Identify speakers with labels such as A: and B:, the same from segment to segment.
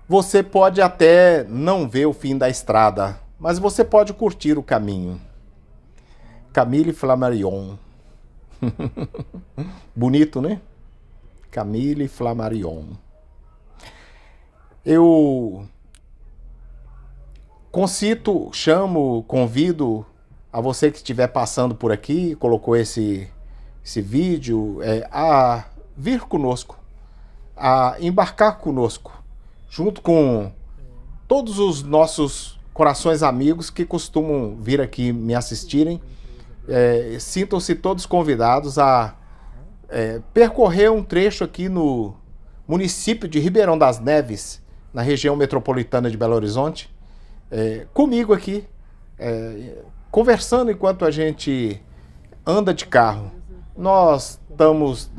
A: Você pode até não ver o fim da estrada, mas você pode curtir o caminho. Camille Flammarion. Bonito, né? Camille Flammarion. Eu concito, chamo, convido a você que estiver passando por aqui, colocou esse vídeo, a vir conosco, a embarcar conosco, junto com todos os nossos corações amigos que costumam vir aqui me assistirem. Sintam-se todos convidados a percorrer um trecho aqui no município de Ribeirão das Neves, na região metropolitana de Belo Horizonte, comigo aqui, conversando enquanto a gente anda de carro. Nós estamos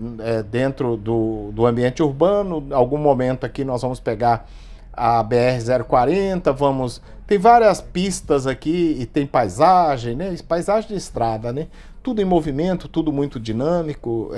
A: dentro do ambiente urbano, em algum momento aqui nós vamos pegar a BR-040, tem várias pistas aqui e tem paisagem, né? Paisagem de estrada, né? Tudo em movimento, tudo muito dinâmico,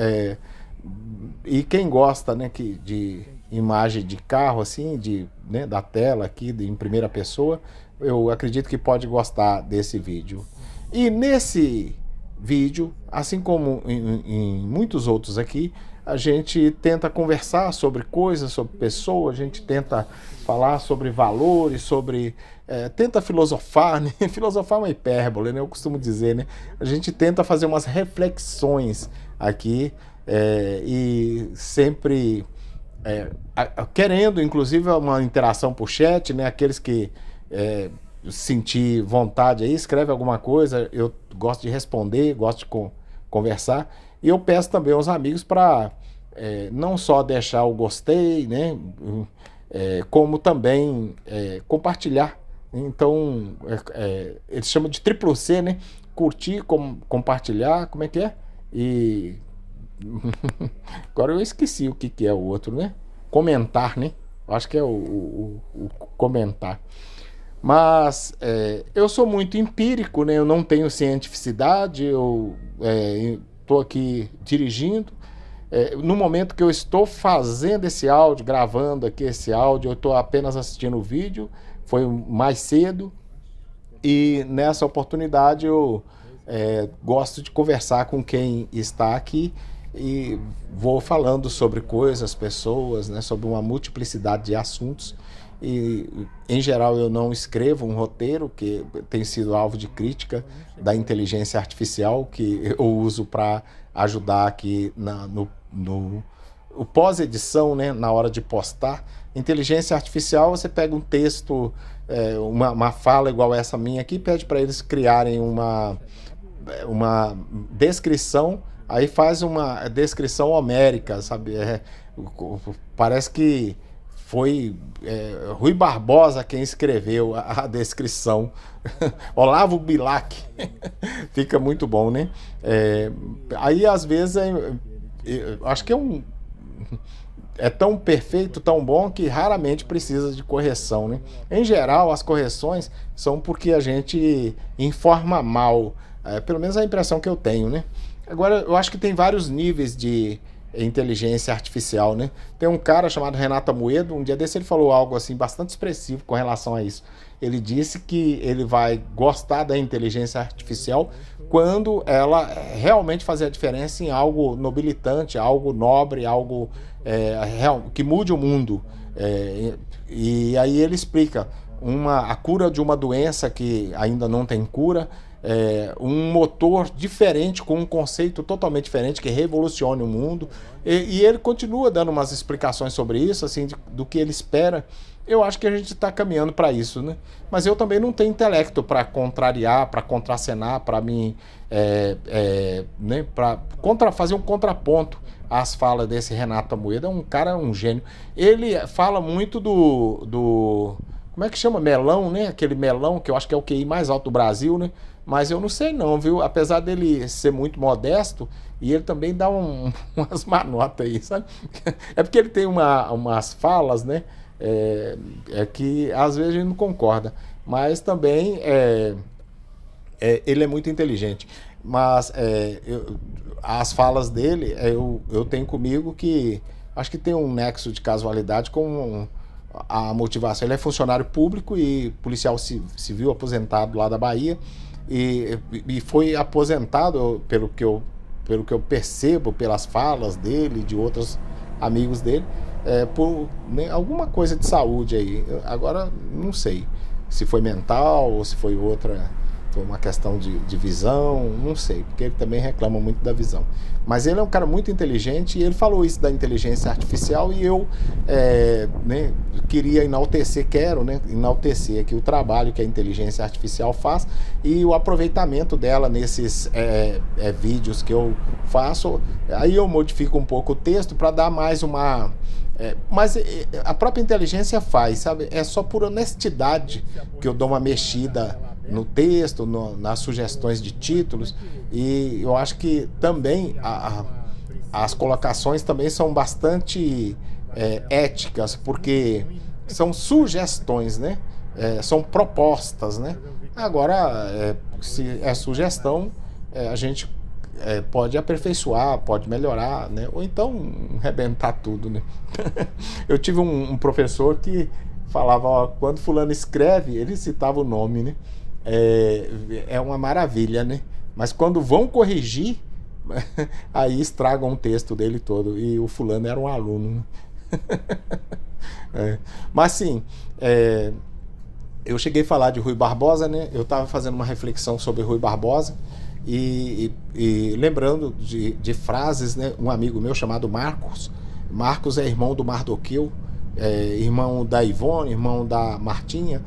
A: e quem gosta, né, de imagem de carro, assim, né, da tela aqui, em primeira pessoa, eu acredito que pode gostar desse vídeo. E nesse vídeo, assim como em muitos outros aqui, a gente tenta conversar sobre coisas, sobre pessoas, a gente tenta falar sobre valores, tenta filosofar, né? Filosofar é uma hipérbole, né? Eu costumo dizer, né? A gente tenta fazer umas reflexões aqui, e sempre querendo, inclusive, uma interação por chat, né? Aqueles que sentir vontade aí, escreve alguma coisa, eu gosto de responder, gosto de conversar, e eu peço também aos amigos para não só deixar o gostei, né, como também compartilhar. Então, eles chamam de triplo C, né, curtir, compartilhar, como é que é? E agora eu esqueci o que é o outro, né? Comentar, né? Acho que é o comentar. Mas eu sou muito empírico, né? Eu não tenho cientificidade, eu estou aqui dirigindo. No momento que eu estou fazendo esse áudio, gravando aqui esse áudio, eu estou apenas assistindo o vídeo, foi mais cedo, e nessa oportunidade eu gosto de conversar com quem está aqui e vou falando sobre coisas, pessoas, né? Sobre uma multiplicidade de assuntos. E em geral eu não escrevo um roteiro, que tem sido alvo de crítica da inteligência artificial, que eu uso para ajudar aqui no pós-edição, né, na hora de postar. Inteligência artificial, você pega um texto, uma fala igual essa minha aqui, pede para eles criarem uma descrição, aí faz uma descrição homérica, sabe? Parece que foi Rui Barbosa quem escreveu a descrição. Olavo Bilac. Fica muito bom, né? Aí, às vezes, acho que é tão perfeito, tão bom, que raramente precisa de correção, né? Em geral, as correções são porque a gente informa mal. Pelo menos a impressão que eu tenho, né? Agora, eu acho que tem vários níveis de inteligência artificial, né? Tem um cara chamado Renato Amoedo, um dia desse ele falou algo assim bastante expressivo com relação a isso. Ele disse que ele vai gostar da inteligência artificial quando ela realmente fazer a diferença em algo nobilitante, algo nobre, algo que mude o mundo. E aí ele explica a cura de uma doença que ainda não tem cura, um motor diferente, com um conceito totalmente diferente, que revolucione o mundo, e ele continua dando umas explicações sobre isso, assim, do que ele espera. Eu acho que a gente está caminhando para isso, né? Mas eu também não tenho intelecto para contrariar, para contracenar, para mim, né, para fazer um contraponto às falas desse Renato Amoedo. É um cara, um gênio. Ele fala muito como é que chama? Melão, né? Aquele melão que eu acho que é o QI mais alto do Brasil, né? Mas eu não sei não, viu? Apesar dele ser muito modesto, e ele também dá umas manotas aí, sabe? É porque ele tem umas falas, né? Que às vezes a gente não concorda. Mas também ele é muito inteligente. Mas as falas dele, eu tenho comigo que acho que tem um nexo de casualidade com a motivação. Ele é funcionário público e policial civil aposentado lá da Bahia e foi aposentado, pelo que eu percebo, pelas falas dele e de outros amigos dele, por alguma coisa de saúde aí. Agora, não sei se foi mental ou se foi uma questão de visão, não sei, porque ele também reclama muito da visão. Mas ele é um cara muito inteligente e ele falou isso da inteligência artificial e eu queria quero enaltecer aqui o trabalho que a inteligência artificial faz e o aproveitamento dela nesses vídeos que eu faço. Aí eu modifico um pouco o texto para dar mais uma... mas a própria inteligência faz, sabe? É só por honestidade que eu dou uma mexida no texto, nas sugestões de títulos, e eu acho que também as colocações também são bastante éticas, porque são sugestões, né? São propostas, né? Agora, se é sugestão, a gente pode aperfeiçoar, pode melhorar, né? Ou então arrebentar tudo, né? Eu tive um professor que falava, ó, quando fulano escreve, ele citava o nome, né? É uma maravilha, né? Mas quando vão corrigir, aí estragam o texto dele todo. E o fulano era um aluno, né? Mas sim, eu cheguei a falar de Rui Barbosa, né? Eu estava fazendo uma reflexão sobre Rui Barbosa e lembrando de frases, né? Um amigo meu chamado Marcos. Marcos é irmão do Mardoqueu, irmão da Ivone, irmão da Martinha,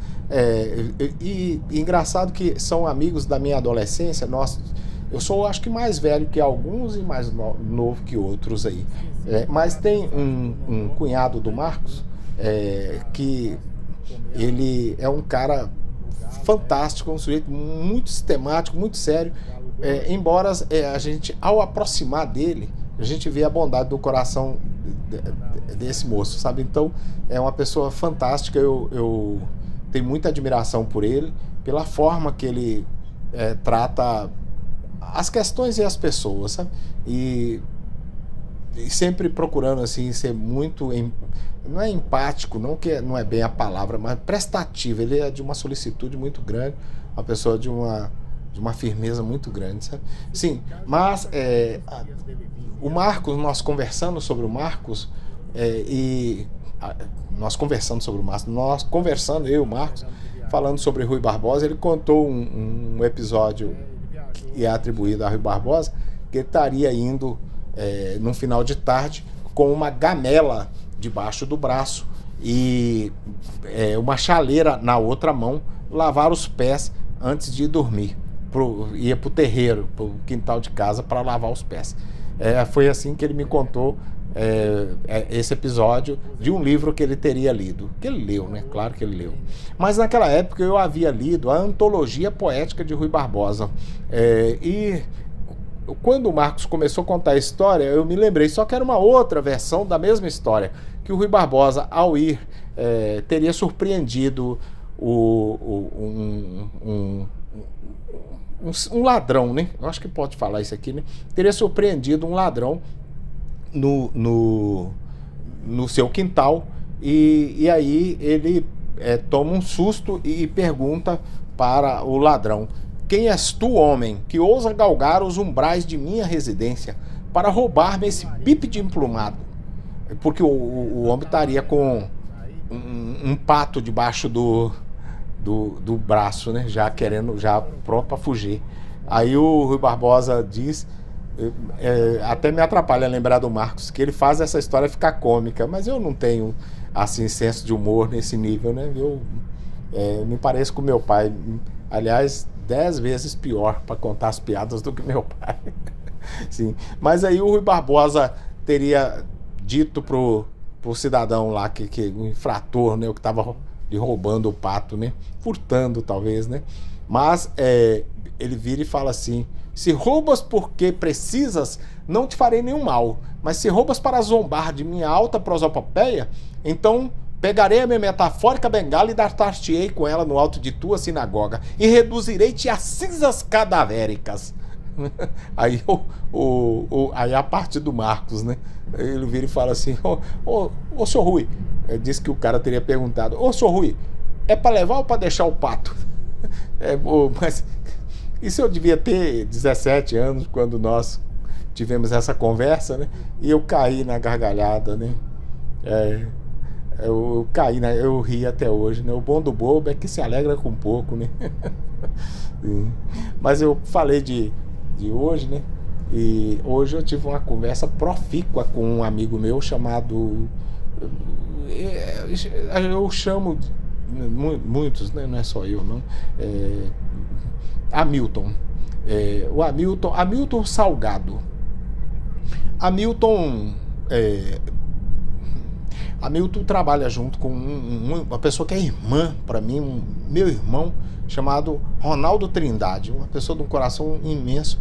A: e engraçado que são amigos da minha adolescência. Eu sou, acho que, mais velho que alguns e mais novo que outros aí, mas tem um cunhado do Marcos, que ele é um cara fantástico, um sujeito muito sistemático, muito sério, embora a gente, ao aproximar dele, a gente vê a bondade do coração desse moço, sabe? Então, é uma pessoa fantástica. Eu tenho muita admiração por ele, pela forma que ele trata as questões e as pessoas, sabe? E sempre procurando, assim, ser muito... não é empático, não, que não é bem a palavra, mas prestativo. Ele é de uma solicitude muito grande, uma pessoa de uma firmeza muito grande, sabe? Sim, mas o Marcos, nós conversando sobre o Marcos, nós conversando, eu e o Marcos, falando sobre Rui Barbosa, ele contou um episódio que é atribuído a Rui Barbosa, que ele estaria indo num final de tarde com uma gamela debaixo do braço e uma chaleira na outra mão, lavar os pés antes de dormir. Ia pro terreiro, pro quintal de casa, para lavar os pés. Foi assim que ele me contou esse episódio de um livro que ele teria lido. Que ele leu, né? Claro que ele leu. Mas naquela época eu havia lido a Antologia Poética de Rui Barbosa. E quando o Marcos começou a contar a história, eu me lembrei, só que era uma outra versão da mesma história, que o Rui Barbosa, ao ir, teria surpreendido um ladrão, né? Eu acho que pode falar isso aqui, né? Teria surpreendido um ladrão no seu quintal e aí ele toma um susto e pergunta para o ladrão: quem és tu, homem, que ousa galgar os umbrais de minha residência para roubar-me esse bípede emplumado? Porque o homem estaria com um pato debaixo do braço, né? Já pronto para fugir. Aí o Rui Barbosa diz, até me atrapalha lembrar do Marcos, que ele faz essa história ficar cômica, mas eu não tenho assim senso de humor nesse nível, né? Eu me pareço com meu pai, aliás, 10 vezes pior para contar as piadas do que meu pai. Sim. Mas aí o Rui Barbosa teria dito pro cidadão lá que o infrator, né, o que estava lhe roubando o pato, né, furtando talvez, né, mas ele vira e fala assim: se roubas porque precisas, não te farei nenhum mal, mas se roubas para zombar de minha alta prosopopeia, então pegarei a minha metafórica bengala e dar-te-ei com ela no alto de tua sinagoga e reduzirei-te a cinzas cadavéricas. Aí aí a parte do Marcos, né? Ele vira e fala assim: ô senhor Rui, disse que o cara teria perguntado: ô, senhor Rui, é para levar ou para deixar o pato? Mas isso eu devia ter 17 anos quando nós tivemos essa conversa, né? E eu caí na gargalhada, né? Eu caí, né? Eu ri até hoje, né? O bom do bobo é que se alegra com pouco, né? Mas eu falei de hoje, né? E hoje eu tive uma conversa profícua com um amigo meu chamado... Eu chamo... Muitos, né? Não é só eu, não. Hamilton. O Hamilton Salgado. Hamilton trabalha junto com uma pessoa que é irmã para mim, meu irmão, chamado Ronaldo Trindade, uma pessoa de um coração imenso,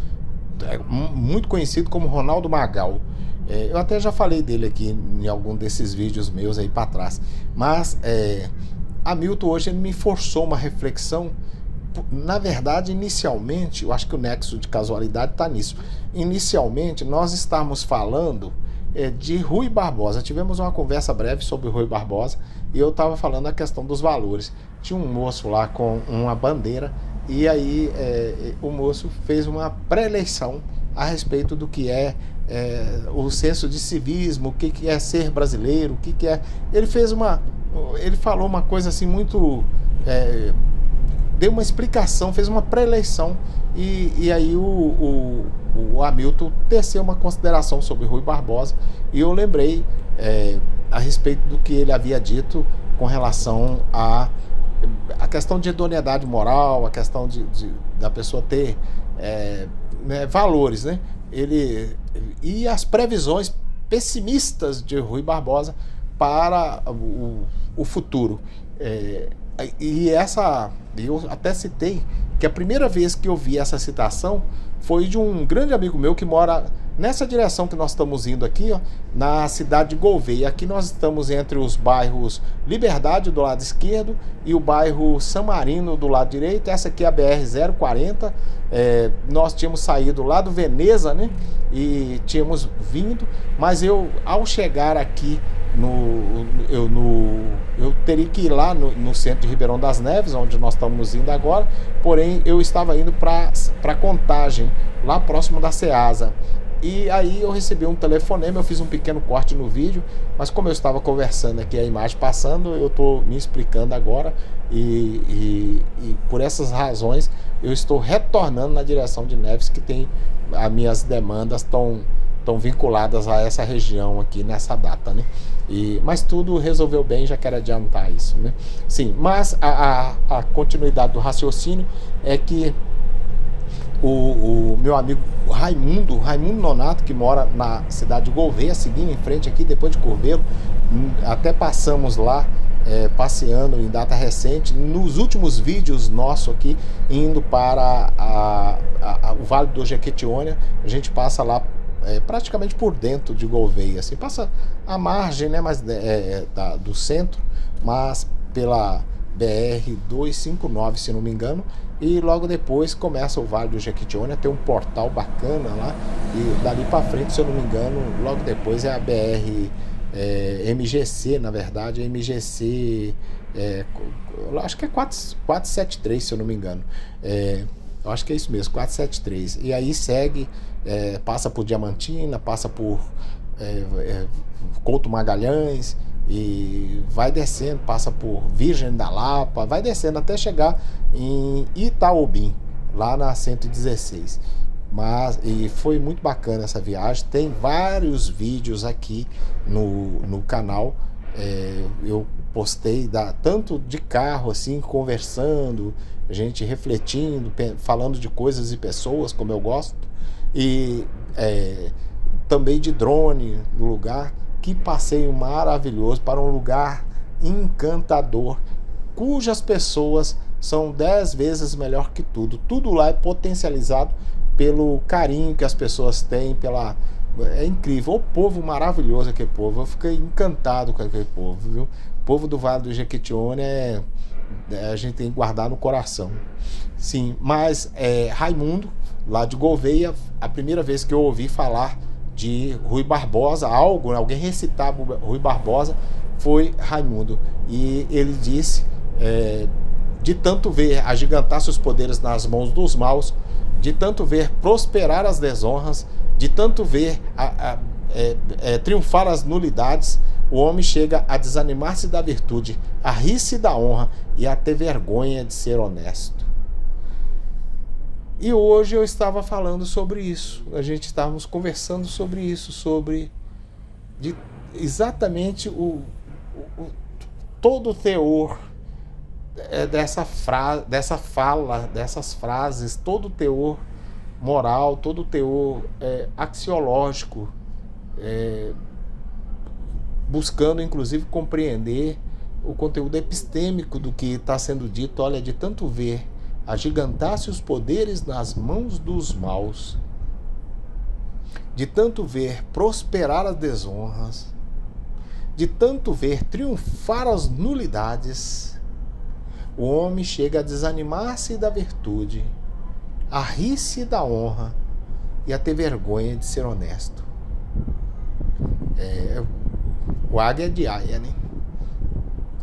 A: muito conhecido como Ronaldo Magal. Eu até já falei dele aqui em algum desses vídeos meus aí para trás, mas Hamilton hoje ele me forçou uma reflexão. Na verdade, inicialmente, eu acho que o nexo de casualidade está nisso. Inicialmente, nós estávamos falando de Rui Barbosa. Tivemos uma conversa breve sobre Rui Barbosa e eu estava falando a questão dos valores. Tinha um moço lá com uma bandeira e aí o moço fez uma pré-eleição a respeito do que é o senso de civismo, o que é ser brasileiro, o que é... Ele falou uma coisa assim muito... deu uma explicação, fez uma pré-eleição e aí o Hamilton teceu uma consideração sobre Rui Barbosa e eu lembrei a respeito do que ele havia dito com relação a questão de idoneidade moral, a questão da pessoa ter valores, né? E as previsões pessimistas de Rui Barbosa para o futuro. Eu até citei que a primeira vez que eu vi essa citação foi de um grande amigo meu que mora nessa direção que nós estamos indo aqui, ó, na cidade de Gouveia. Aqui nós estamos entre os bairros Liberdade do lado esquerdo e o bairro San Marino do lado direito. Essa aqui é a BR-040. Nós tínhamos saído lá do Veneza, né? E tínhamos vindo, mas ao chegar aqui eu teria que ir lá no centro de Ribeirão das Neves, onde nós estamos indo agora, porém eu estava indo para Contagem, lá próximo da Ceasa. E aí eu recebi um telefonema, eu fiz um pequeno corte no vídeo, mas como eu estava conversando aqui, a imagem passando, eu estou me explicando agora e por essas razões eu estou retornando na direção de Neves, que tem as minhas demandas estão vinculadas a essa região aqui nessa data, né? Mas tudo resolveu bem, já quero adiantar isso, né? Sim, mas a continuidade do raciocínio é que o meu amigo Raimundo Nonato, que mora na cidade de Gouveia, seguindo em frente aqui, depois de Corvelo, até passamos lá passeando em data recente, nos últimos vídeos nossos aqui, indo para o Vale do Jequitinhonha, a gente passa lá praticamente por dentro de Gouveia, assim, passa a margem, né, mas, do centro, mas pela BR-259, se não me engano, e logo depois começa o Vale do Jequitinhonha, tem um portal bacana lá, e dali para frente, se eu não me engano, logo depois é a BR MGC, na verdade, MGC, acho que é 473, se eu não me engano, eu acho que é isso mesmo, 473, e aí segue, passa por Diamantina, passa por Couto Magalhães e vai descendo, passa por Virgem da Lapa, vai descendo até chegar em Itaobim, lá na 116. E foi muito bacana essa viagem, tem vários vídeos aqui no canal, eu postei tanto de carro assim, conversando, a gente refletindo, falando de coisas e pessoas, como eu gosto, e também de drone no lugar. Que passeio maravilhoso para um lugar encantador, cujas pessoas são 10 vezes melhor que tudo lá é potencializado pelo carinho que as pessoas têm, é incrível, o povo maravilhoso, aquele povo, eu fiquei encantado com aquele povo, viu? O povo do Vale do Jequitinhonha a gente tem que guardar no coração. Sim, mas Raimundo, lá de Gouveia, a primeira vez que eu ouvi falar de Rui Barbosa, alguém recitava Rui Barbosa, foi Raimundo. E ele disse, de tanto ver agigantar seus poderes nas mãos dos maus, de tanto ver prosperar as desonras, de tanto ver triunfar as nulidades, o homem chega a desanimar-se da virtude, a rir-se da honra e a ter vergonha de ser honesto. E hoje eu estava falando sobre isso, a gente estávamos conversando sobre isso, sobre exatamente todo o teor dessas frases, todo o teor moral, todo o teor axiológico, buscando inclusive compreender o conteúdo epistêmico do que está sendo dito. Olha, de tanto ver agigantar-se os poderes nas mãos dos maus, de tanto ver prosperar as desonras, de tanto ver triunfar as nulidades, o homem chega a desanimar-se da virtude, a rir-se da honra e a ter vergonha de ser honesto. O águia de aia, né?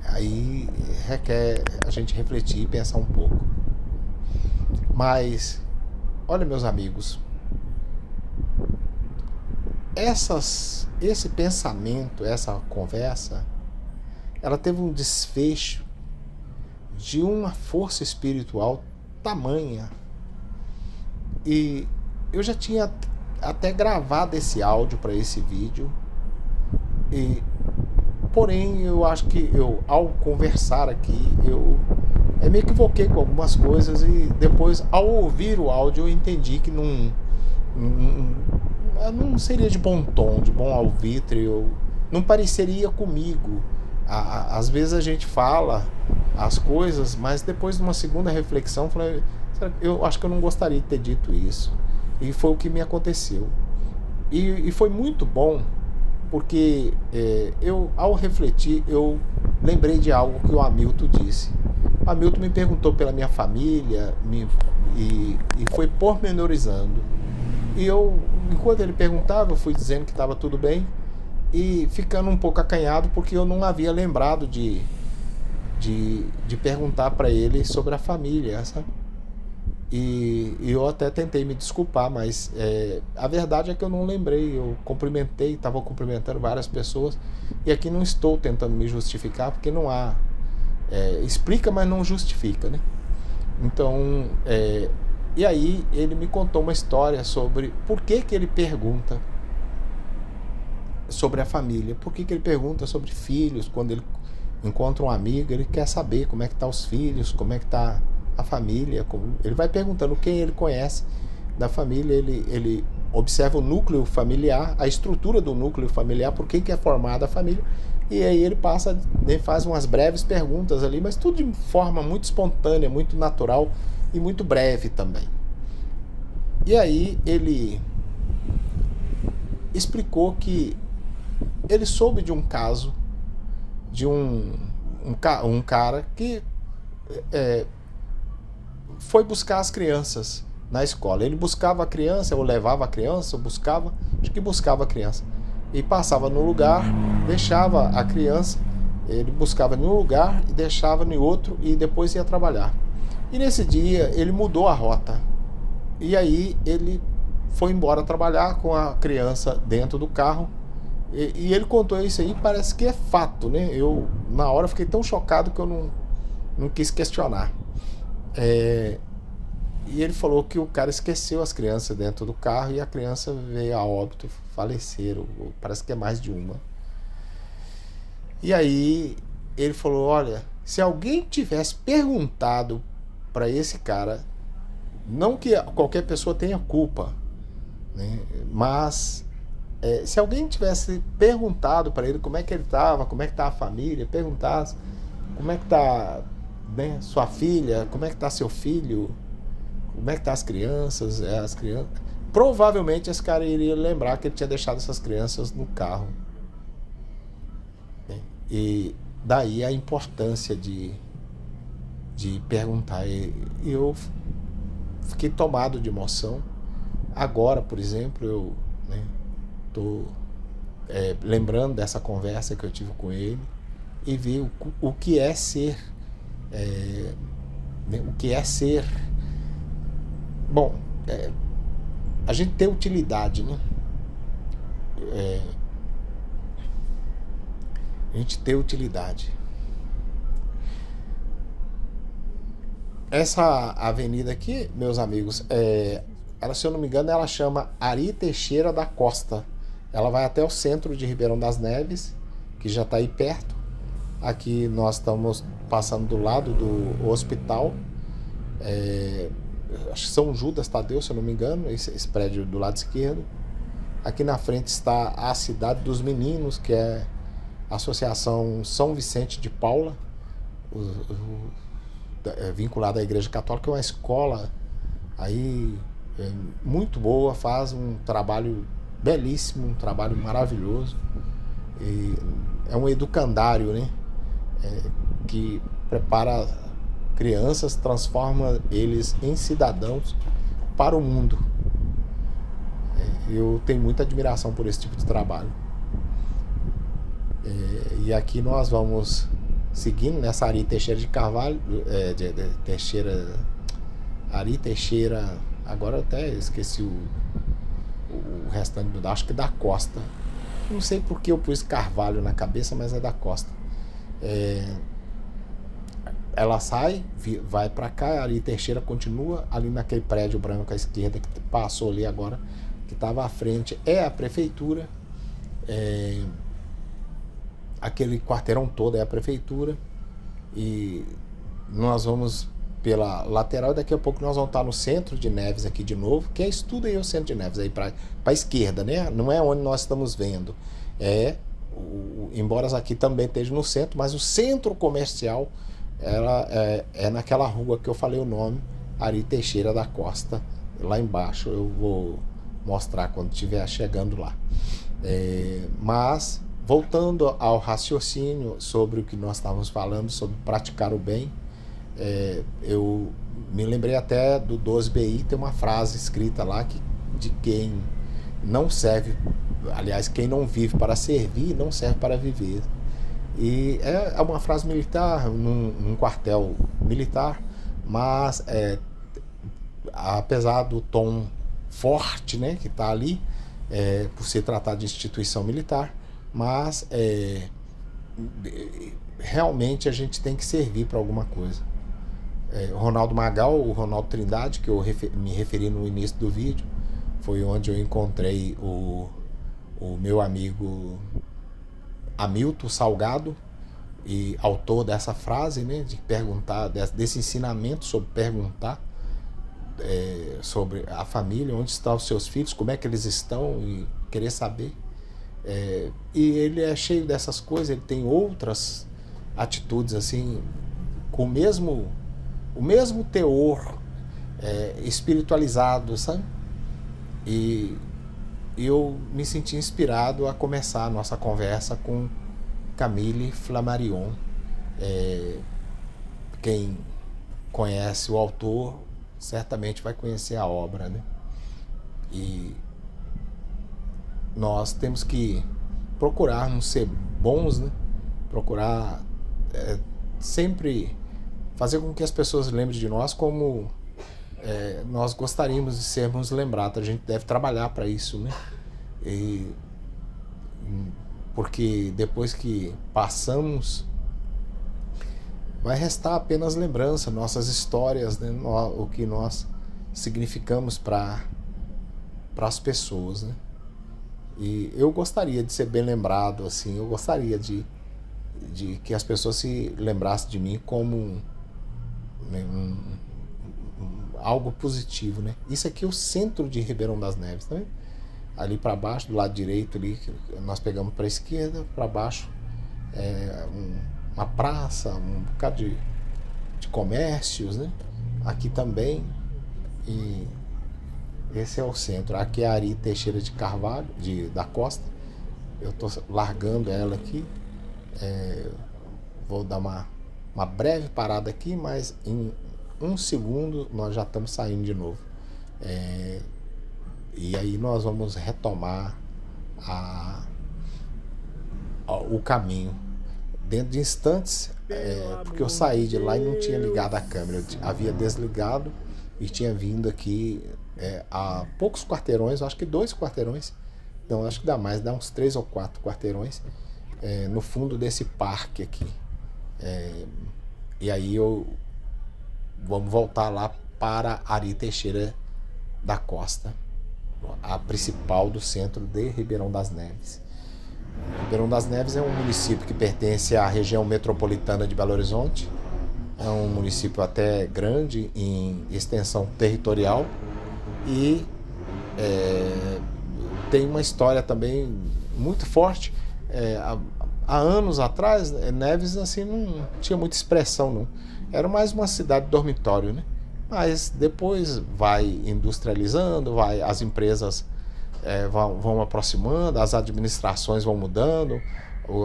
A: Aí requer a gente refletir e pensar um pouco. Mas, olha, meus amigos, esse pensamento, essa conversa, ela teve um desfecho de uma força espiritual tamanha. E eu já tinha até gravado esse áudio para esse vídeo. Porém, eu acho que ao conversar aqui, eu me equivoquei com algumas coisas e depois, ao ouvir o áudio, eu entendi que não seria de bom tom, de bom alvitre, não pareceria comigo. Às vezes a gente fala as coisas, mas depois de uma segunda reflexão, eu acho que eu não gostaria de ter dito isso. E foi o que me aconteceu. E foi muito bom, porque ao refletir, eu lembrei de algo que o Hamilton disse. O Hamilton me perguntou pela minha família e foi pormenorizando. E eu, enquanto ele perguntava, eu fui dizendo que estava tudo bem e ficando um pouco acanhado, porque eu não havia lembrado de perguntar para ele sobre a família, sabe? E eu até tentei me desculpar, mas a verdade é que eu não lembrei. Eu cumprimentei, estava cumprimentando várias pessoas, e aqui não estou tentando me justificar, porque não há... explica, mas não justifica, né? Então, e aí ele me contou uma história sobre por que ele pergunta sobre a família, por que ele pergunta sobre filhos. Quando ele encontra um amigo, ele quer saber como é que tá os filhos, como é que tá a família. Ele vai perguntando quem ele conhece da família, ele observa o núcleo familiar, a estrutura do núcleo familiar, por que é formada a família, e aí ele passa, né, faz umas breves perguntas ali, mas tudo de forma muito espontânea, muito natural e muito breve também. E aí ele explicou que ele soube de um caso de um cara que foi buscar as crianças na escola. Ele buscava a criança, ou levava a criança, ou buscava a criança. E passava no lugar, deixava a criança, ele buscava em um lugar e deixava em outro, e depois ia trabalhar. E nesse dia ele mudou a rota. E aí ele foi embora trabalhar com a criança dentro do carro. E ele contou isso aí, parece que é fato, né? Eu, na hora, fiquei tão chocado que eu não quis questionar. E ele falou que o cara esqueceu as crianças dentro do carro e a criança veio a óbito, faleceram, parece que é mais de uma. E aí ele falou, olha, se alguém tivesse perguntado para esse cara, não que qualquer pessoa tenha culpa, né, mas se alguém tivesse perguntado para ele como é que ele estava, como é que está a família, perguntasse como é que está, né, sua filha, como é que está seu filho, como é que tá as crianças, provavelmente esse cara iria lembrar que ele tinha deixado essas crianças no carro. E daí a importância de perguntar. E eu fiquei tomado de emoção. Agora, por exemplo, eu estou lembrando dessa conversa que eu tive com ele, e ver o que é ser, né, o que é ser. Bom, a gente ter utilidade, né? A gente ter utilidade. Essa avenida aqui, meus amigos, ela, se eu não me engano, ela chama Ari Teixeira da Costa. Ela vai até o centro de Ribeirão das Neves, que já está aí perto. Aqui nós estamos passando do lado do hospital. Acho que São Judas Tadeu, se eu não me engano, esse prédio do lado esquerdo. Aqui na frente está a Cidade dos Meninos, que é a Associação São Vicente de Paula, vinculada à Igreja Católica, é uma escola aí muito boa, faz um trabalho belíssimo, um trabalho maravilhoso. E é um educandário, né? Que prepara crianças, transforma eles em cidadãos para o mundo. Eu tenho muita admiração por esse tipo de trabalho. E aqui nós vamos seguindo nessa Ari Teixeira de Carvalho, Ari Teixeira, agora eu até esqueci o restante do, acho que da Costa. Não sei porque eu pus Carvalho na cabeça, mas é da Costa. Ela sai, vai para cá, a Ari Teixeira continua ali naquele prédio branco à esquerda que passou ali agora, que estava à frente, é a prefeitura. Aquele quarteirão todo é a prefeitura, e nós vamos pela lateral, e daqui a pouco nós vamos estar no centro de Neves aqui de novo, que é estudo aí o centro de Neves, aí para a esquerda, né? Não é onde nós estamos vendo, embora aqui também esteja no centro, mas o centro comercial ela é naquela rua que eu falei o nome, Ari Teixeira da Costa, lá embaixo. Eu vou mostrar quando estiver chegando lá. Mas voltando ao raciocínio sobre o que nós estávamos falando, sobre praticar o bem, eu me lembrei até do 12BI, tem uma frase escrita lá que, de quem não serve, aliás, quem não vive para servir, não serve para viver. E é uma frase militar, num quartel militar, mas apesar do tom forte, né, que está ali, por se tratar de instituição militar, mas realmente a gente tem que servir para alguma coisa. O Ronaldo Magal, o Ronaldo Trindade, que eu me referi no início do vídeo, foi onde eu encontrei o meu amigo Hamilton Salgado, e autor dessa frase, né, de perguntar, desse ensinamento sobre perguntar, sobre a família, onde estão os seus filhos, como é que eles estão, e querer saber. E ele é cheio dessas coisas, ele tem outras atitudes assim, com o mesmo teor espiritualizado, sabe? E eu me senti inspirado a começar a nossa conversa com Camille Flammarion. Quem conhece o autor certamente vai conhecer a obra, né? E nós temos que procurarmos ser bons, né? Procurar sempre fazer com que as pessoas lembrem de nós como nós gostaríamos de sermos lembrados. A gente deve trabalhar para isso, né? Porque depois que passamos, vai restar apenas lembrança, nossas histórias, né? O que nós significamos para as pessoas, né? E eu gostaria de ser bem lembrado, assim, eu gostaria de que as pessoas se lembrassem de mim como algo positivo, né? Isso aqui é o centro de Ribeirão das Neves, tá vendo? Ali para baixo, do lado direito ali, nós pegamos para a esquerda, para baixo uma praça, um bocado de comércios, né? Aqui também. E esse é o centro. Aqui é a Ari Teixeira de Carvalho, da Costa. Eu estou largando ela aqui. Vou dar uma breve parada aqui, mas em um segundo nós já estamos saindo de novo. E aí nós vamos retomar o caminho. dentro de instantes, porque eu saí de lá e não tinha ligado a câmera, havia desligado e tinha vindo aqui a poucos quarteirões, acho que 2 quarteirões, não, acho que dá mais, dá uns 3 ou 4 quarteirões, no fundo desse parque aqui. E aí vamos voltar lá para Ari Teixeira da Costa, a principal do centro de Ribeirão das Neves. Ribeirão das Neves é um município que pertence à região metropolitana de Belo Horizonte. É um município até grande em extensão territorial e tem uma história também muito forte. Há anos atrás, Neves assim não tinha muita expressão, não. Era mais uma cidade dormitório, né? Mas depois vai industrializando, as empresas vão aproximando, as administrações vão mudando,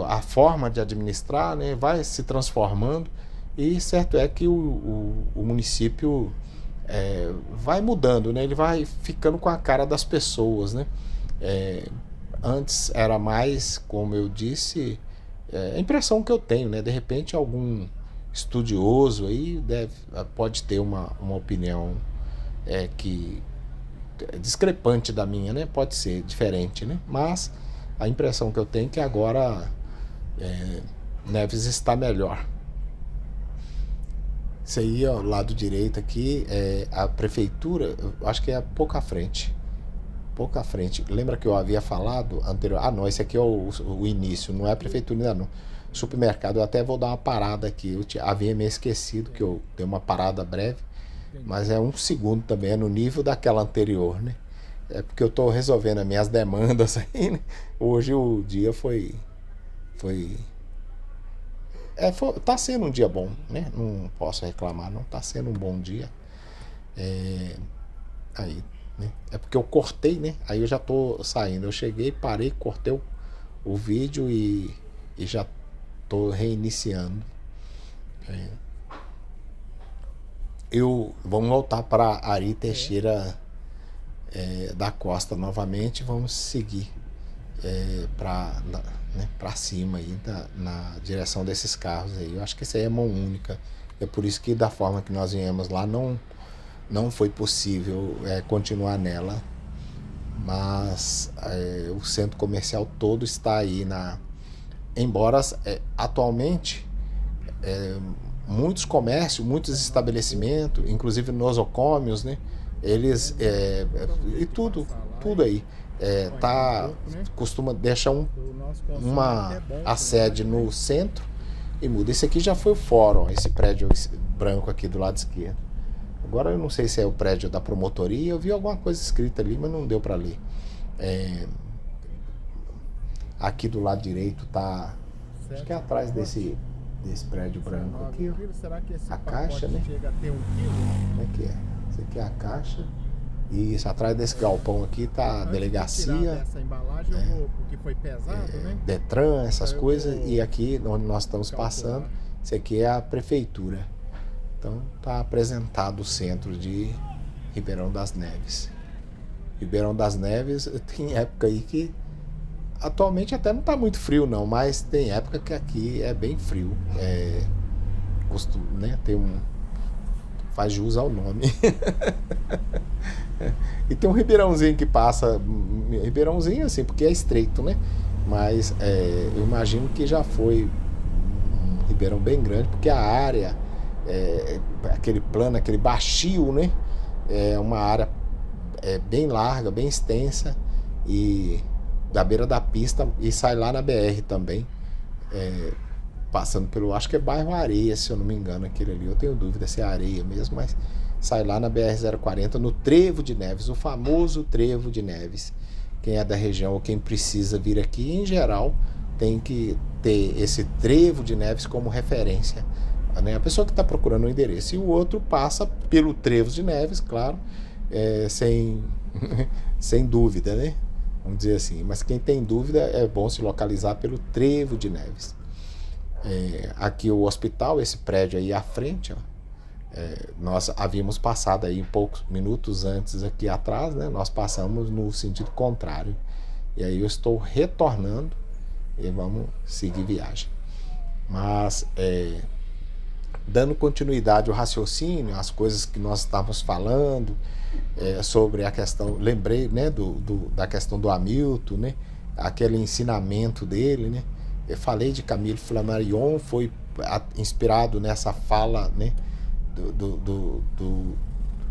A: a forma de administrar, né, vai se transformando, e certo é que o município vai mudando, né, ele vai ficando com a cara das pessoas, né? Antes era mais, como eu disse, a impressão que eu tenho, né? De repente algum estudioso aí pode ter uma opinião que discrepante da minha, né? Pode ser diferente, né? Mas a impressão que eu tenho é que agora Neves está melhor. Isso aí, ó, lado direito aqui, a prefeitura, eu acho que é pouco à frente. Pouco à frente. Lembra que eu havia falado anterior? Ah, não, esse aqui é o início, não é a prefeitura ainda não. Supermercado, eu até vou dar uma parada aqui. Eu havia me esquecido que eu dei uma parada breve, mas é 1 segundo também, é no nível daquela anterior, né? É porque eu estou resolvendo as minhas demandas aí, né? Hoje o dia tá sendo um dia bom, né? Não posso reclamar, não. Tá sendo um bom dia. Aí, né? É porque eu cortei, né? Aí eu já tô saindo. Eu cheguei, parei, cortei o vídeo e já tô reiniciando. Vamos voltar para Ari Teixeira da Costa novamente. Vamos seguir para cima aí, na direção desses carros aí. Eu acho que isso aí é mão única. É por isso que da forma que nós viemos lá não foi possível continuar nela. Mas o centro comercial todo está aí embora atualmente muitos comércios, muitos estabelecimentos, inclusive nosocômios, né? Eles e tudo aí costuma deixar a sede no centro e muda. Esse aqui já foi o fórum, esse prédio branco aqui do lado esquerdo. Agora eu não sei se é o prédio da promotoria, eu vi alguma coisa escrita ali, mas não deu para ler. Aqui do lado direito tá, acho que é atrás desse prédio branco aqui, ó, a caixa, né? Como é que é? Isso aqui é a caixa. Isso, atrás desse galpão aqui tá a delegacia, Detran, essas coisas. E aqui onde nós estamos passando, isso aqui é a prefeitura. Então tá apresentado o centro de Ribeirão das Neves. Ribeirão das Neves tem época aí que atualmente até não tá muito frio não, mas tem época que aqui é bem frio. Né? Faz jus ao nome. E tem um ribeirãozinho que passa, ribeirãozinho assim, porque é estreito, né? Mas eu imagino que já foi um ribeirão bem grande, porque a área, aquele plano, aquele baixio, né? É uma área bem larga, bem extensa, e da beira da pista, e sai lá na BR também, passando pelo, acho que é bairro Areia, se eu não me engano, aquele ali, eu tenho dúvida se é Areia mesmo, mas sai lá na BR-040, no Trevo de Neves, o famoso Trevo de Neves. Quem é da região ou quem precisa vir aqui, em geral, tem que ter esse Trevo de Neves como referência, né? A pessoa que está procurando o endereço. E o outro passa pelo Trevo de Neves, claro, sem dúvida, né? Vamos dizer assim. Mas quem tem dúvida, é bom se localizar pelo Trevo de Neves. Aqui o hospital, esse prédio aí à frente, ó. Nós havíamos passado aí poucos minutos antes aqui atrás, né? Nós passamos no sentido contrário. E aí eu estou retornando e vamos seguir viagem. Mas dando continuidade ao raciocínio, as coisas que nós estávamos falando, sobre a questão, lembrei, né, da questão do Hamilton, né, aquele ensinamento dele, né. Eu falei de Camille Flammarion, foi inspirado nessa fala, né,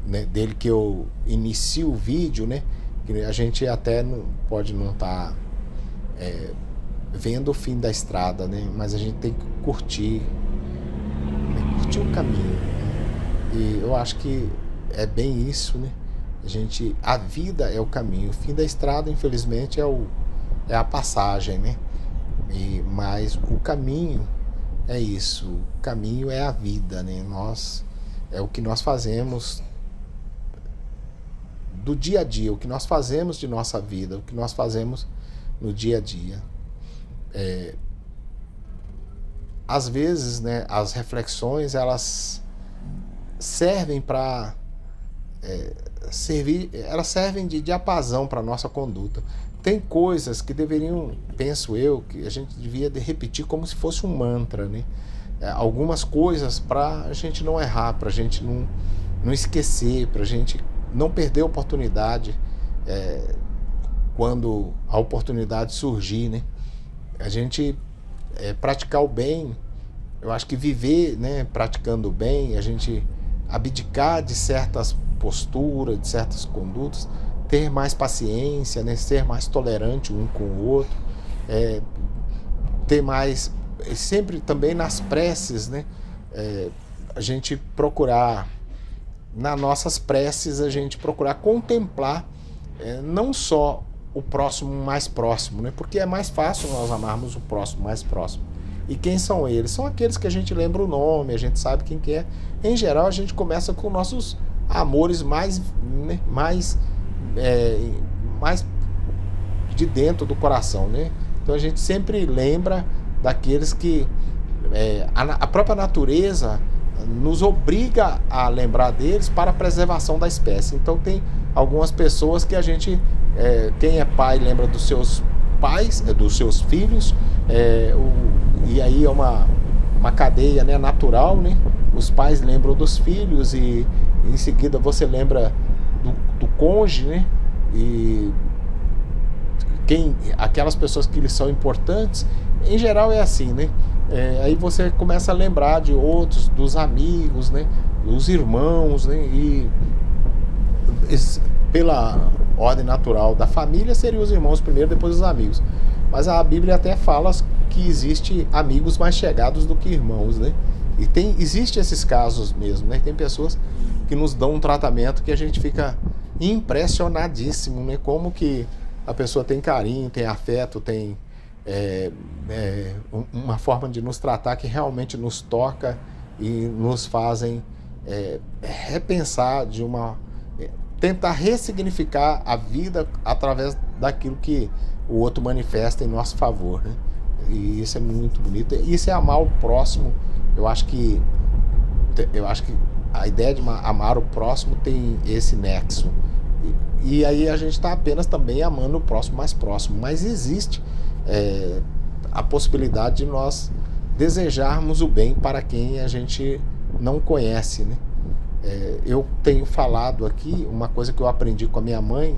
A: né, dele, que eu inicio o vídeo, né, que a gente até pode não estar vendo o fim da estrada, né, mas a gente tem que curtir, né, curtir o caminho, né. E eu acho que é bem isso, né. A vida é o caminho, o fim da estrada, infelizmente, é a passagem, né. Mas o caminho é isso, o caminho é a vida, né. É o que nós fazemos do dia a dia, o que nós fazemos de nossa vida, o que nós fazemos no dia a dia. Às vezes, né, as reflexões, elas servem para elas servem de diapasão para a nossa conduta. Tem coisas que deveriam, penso eu, que a gente devia repetir como se fosse um mantra, né? Algumas coisas para a gente não errar, para a gente não esquecer, para a gente não perder a oportunidade quando a oportunidade surgir, né? A gente praticar o bem, eu acho que viver, né, praticando o bem, a gente abdicar de certas posturas, de certas condutas, ter mais paciência, né, ser mais tolerante um com o outro, ter mais, sempre também nas preces, né, a gente procurar, nas nossas preces, a gente procurar contemplar não só o próximo mais próximo, né, porque é mais fácil nós amarmos o próximo mais próximo. E quem são eles? São aqueles que a gente lembra o nome, a gente sabe quem que é. Em geral, a gente começa com nossos amores mais, né, mais de dentro do coração, né? Então a gente sempre lembra daqueles que a própria natureza nos obriga a lembrar deles para a preservação da espécie. Então tem algumas pessoas que a gente, quem é pai lembra dos seus pais, dos seus filhos, e aí é uma cadeia, né, natural, né? Os pais lembram dos filhos e em seguida você lembra do cônjuge, né? E aquelas pessoas que lhes são importantes, em geral é assim, né? Aí você começa a lembrar de outros, dos amigos, né? Dos irmãos, né? E pela ordem natural da família seriam os irmãos primeiro, depois os amigos. Mas a Bíblia até fala que existe amigos mais chegados do que irmãos, né? E existe esses casos mesmo, né? Tem pessoas que nos dão um tratamento que a gente fica impressionadíssimo, né? Como que a pessoa tem carinho, tem afeto, tem uma forma de nos tratar que realmente nos toca e nos fazem repensar tentar ressignificar a vida através daquilo que o outro manifesta em nosso favor, né? E isso é muito bonito. Isso é amar o próximo. Eu acho que a ideia de amar o próximo tem esse nexo. E aí a gente está apenas também amando o próximo mais próximo. Mas existe a possibilidade de nós desejarmos o bem para quem a gente não conhece, né? Eu tenho falado aqui uma coisa que eu aprendi com a minha mãe,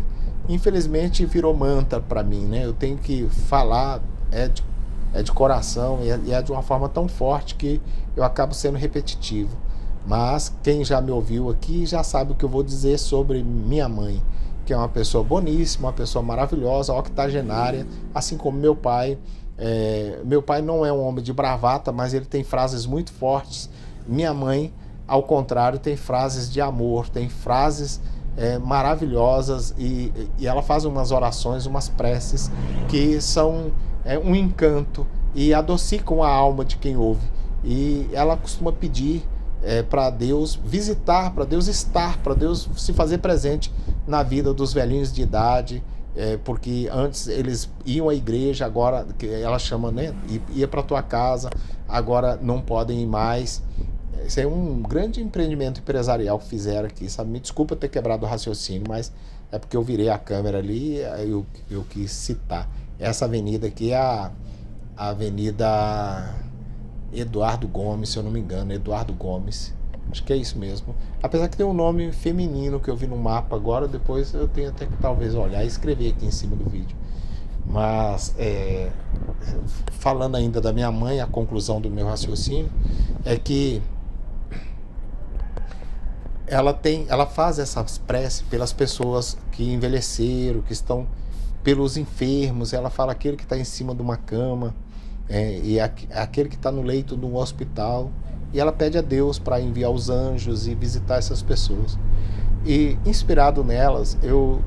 A: infelizmente virou mantra para mim, né? Eu tenho que falar, de coração e é de uma forma tão forte que eu acabo sendo repetitivo. Mas quem já me ouviu aqui já sabe o que eu vou dizer sobre minha mãe, que é uma pessoa boníssima, uma pessoa maravilhosa, octogenária, assim como meu pai. Meu pai não é um homem de bravata, mas ele tem frases muito fortes. Minha mãe, ao contrário, tem frases de amor, tem frases maravilhosas e ela faz umas orações, umas preces que são um encanto e adocicam a alma de quem ouve. E ela costuma pedir para Deus visitar, para Deus estar, para Deus se fazer presente na vida dos velhinhos de idade, porque antes eles iam à igreja, agora que ela chama, né, ia para tua casa, agora não podem ir mais. Isso é um grande empreendimento empresarial que fizeram aqui, sabe? Me desculpa ter quebrado o raciocínio, mas é porque eu virei a câmera ali e eu quis citar. Essa avenida aqui é a Avenida Eduardo Gomes, se eu não me engano, Eduardo Gomes. Acho que é isso mesmo. Apesar que tem um nome feminino que eu vi no mapa agora, depois eu tenho até que talvez olhar e escrever aqui em cima do vídeo. Mas, falando ainda da minha mãe, a conclusão do meu raciocínio é que ela faz essas preces pelas pessoas que envelheceram, que estão, pelos enfermos. Ela fala aquele que está em cima de uma cama, e aquele que está no leito de um hospital. E ela pede a Deus para enviar os anjos e visitar essas pessoas. E inspirado nelas, eu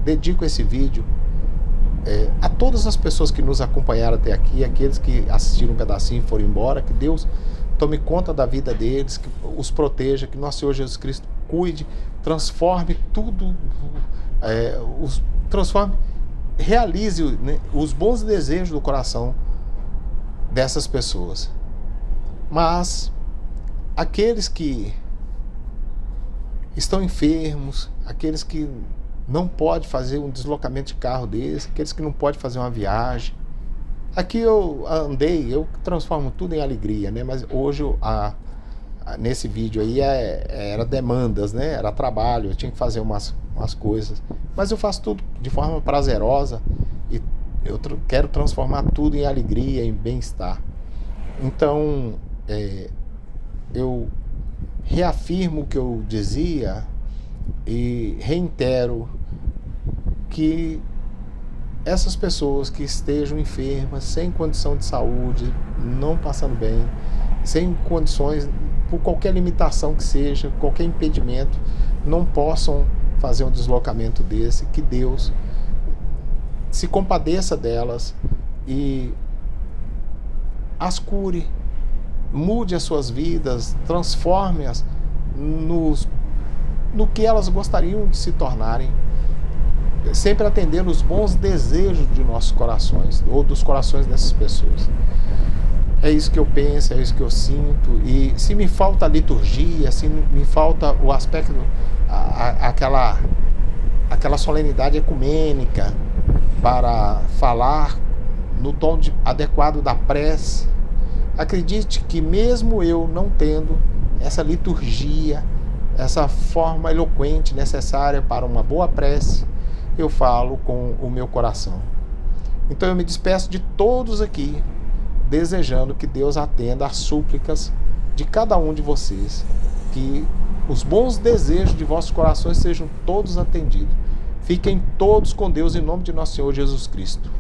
A: dedico esse vídeo a todas as pessoas que nos acompanharam até aqui, aqueles que assistiram um pedacinho e foram embora. Que Deus tome conta da vida deles, que os proteja, que nosso Senhor Jesus Cristo cuide, transforme tudo, realize, né, os bons desejos do coração dessas pessoas. Mas aqueles que estão enfermos, aqueles que não podem fazer um deslocamento de carro desse, aqueles que não podem fazer uma viagem. Aqui eu eu transformo tudo em alegria, né? Mas hoje, nesse vídeo aí, era demandas, né? Era trabalho, eu tinha que fazer umas coisas. Mas eu faço tudo de forma prazerosa e eu quero transformar tudo em alegria, em bem-estar. Então, eu reafirmo o que eu dizia e reitero que essas pessoas que estejam enfermas, sem condição de saúde, não passando bem, sem condições, por qualquer limitação que seja, qualquer impedimento, não possam fazer um deslocamento desse, que Deus se compadeça delas e as cure, mude as suas vidas, transforme-as no que elas gostariam de se tornarem, sempre atendendo os bons desejos de nossos corações, ou dos corações dessas pessoas. É isso que eu penso, é isso que eu sinto. E se me falta a liturgia, se me falta o aspecto, aquela solenidade ecumênica para falar no tom adequado da prece, acredite que mesmo eu não tendo essa liturgia, essa forma eloquente necessária para uma boa prece, eu falo com o meu coração. Então eu me despeço de todos aqui, desejando que Deus atenda às súplicas de cada um de vocês, que os bons desejos de vossos corações sejam todos atendidos. Fiquem todos com Deus em nome de nosso Senhor Jesus Cristo.